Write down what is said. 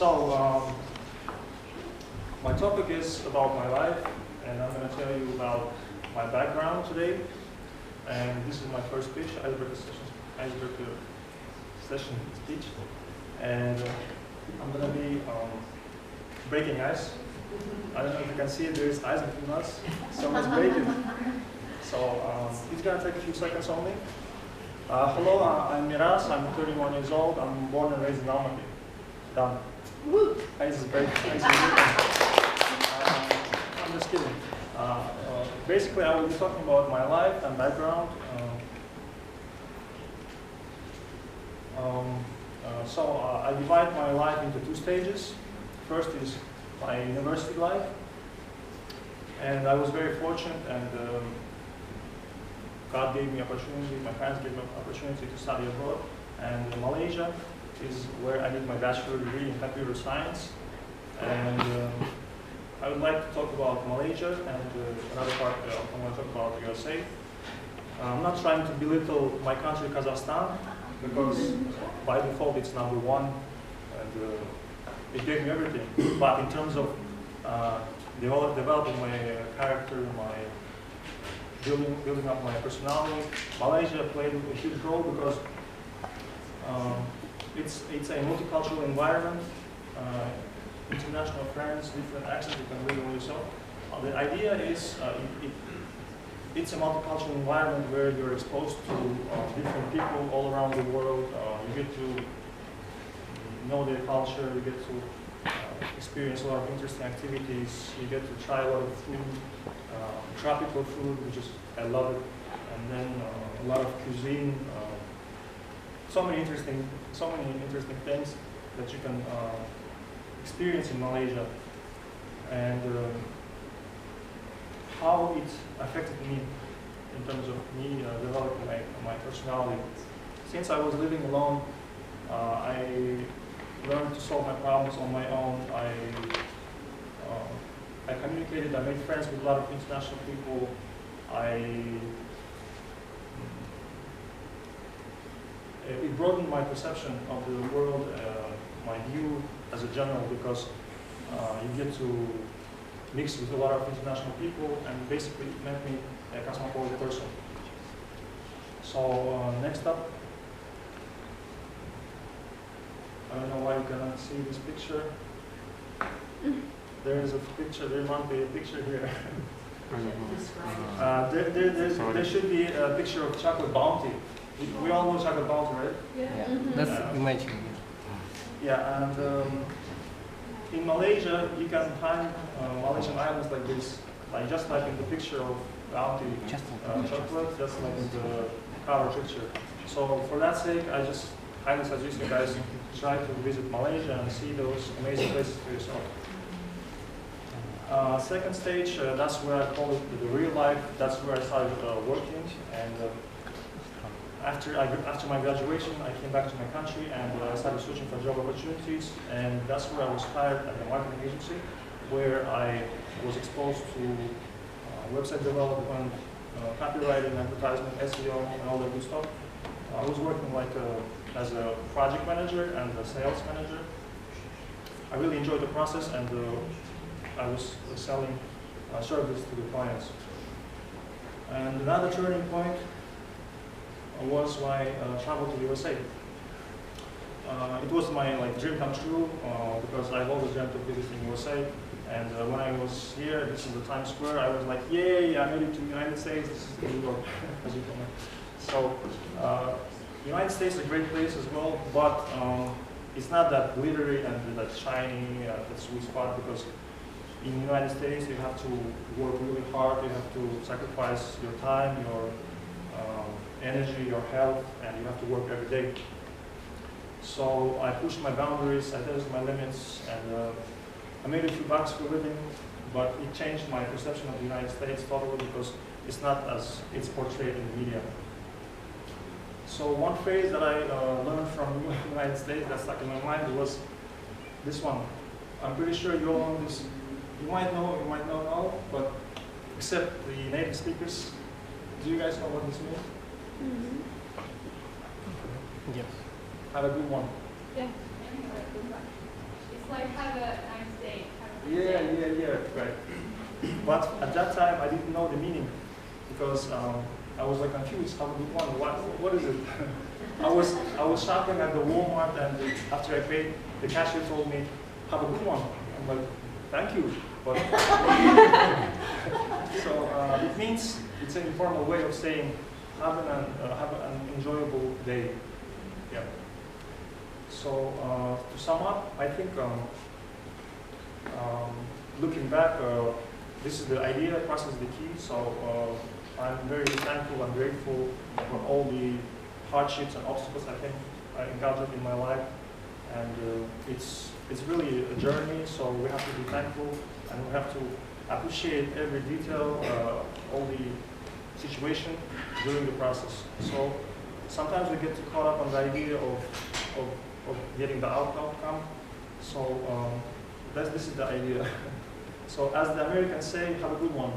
My topic is about my life, and I'm going to tell you about my background today. And this is my first speech, Icebreaker session speech. And I'm going to be breaking ice. I don't know if you can see it, there is ice between us, so let's break it. So it's going to take a few seconds only. Hello, I'm Miras, I'm 31 years old, I'm born and raised in Almaty. Done. Ice is breaking. I'm just kidding. Basically, I will be talking about my life and background. I divide my life into two stages. First is my university life, and I was very fortunate, and God gave me opportunity, my parents gave me opportunity to study abroad, and Malaysia is where I did my bachelor degree in computer science. And I would like to talk about Malaysia, and another part I want to talk about USA. I'm not trying to belittle my country, Kazakhstan, because by default it's number one, and it gave me everything. But in terms of developing my character, building up my personality, Malaysia played a huge role because it's a multicultural environment, international friends, different accents, you can read on yourself. The idea is it's a multicultural environment where you're exposed to different people all around the world. You get to know their culture, you get to experience a lot of interesting activities, you get to try a lot of food, tropical food, which is, I love it, and then a lot of cuisine, so many interesting things that you can experience in Malaysia, and how it affected me in terms of me developing my personality. Since I was living alone, I learned to solve my problems on my own. I communicated, I made friends with a lot of international people. It broadened my perception of the world, my view as a general, because you get to mix with a lot of international people, and basically it made me a cosmopolitan person. So next up, I don't know why you cannot see this picture. There is a picture, there might be a picture here. There should be a picture of chocolate bounty. We all know chocolate bounty, right? Yeah. That's image. Yeah, and in Malaysia, you can find Malaysian islands like this, like just like in the picture of bounty chocolate, just like in the cover picture. So for that sake, I just highly suggest you guys try to visit Malaysia and see those amazing places for yourself. Second stage, that's where I call it the real life. That's where I started working, and after my graduation, I came back to my country and I started searching for job opportunities, and that's where I was hired at a marketing agency, where I was exposed to website development, copywriting, advertisement, SEO, and all that good stuff. I was working as a project manager and a sales manager. I really enjoyed the process, and I was selling service to the clients. And another turning point was my travel to the USA. It was my dream come true because I've always dreamt of visiting USA. And when I was here, this is the Times Square, I was like, yay, I made it to the United States, this is New York, as you can know. So, United States is a great place as well, but it's not that glittery and that shiny, that sweet spot, because in the United States you have to work really hard, you have to sacrifice your time, your energy, your health, and you have to work every day. So I pushed my boundaries, I tested my limits, and I made a few bucks for a living, but it changed my perception of the United States totally, because it's not as it's portrayed in the media. So one phrase that I learned from the United States that stuck in my mind was this one. I'm pretty sure you all know this. You might know, you might not know, but except the native speakers, do you guys know what this means? Mm-hmm. Yes. Have a good one. Yeah. like have a nice day. Yeah, right. But at that time, I didn't know the meaning because I was like confused. Have a good one. What is it? I was shopping at the Walmart, and after I paid, the cashier told me, "Have a good one." I'm like, "Thank you." But so it means it's an informal way of saying, have an enjoyable day. Yeah. So to sum up, I think looking back, this is the idea, process is the key. So I'm very thankful and grateful for all the hardships and obstacles I encountered in my life, and it's really a journey. So we have to be thankful, and we have to appreciate every detail, all the situation during the process. So sometimes we get too caught up on the idea of getting the outcome. So this is the idea. So as the Americans say, have a good one.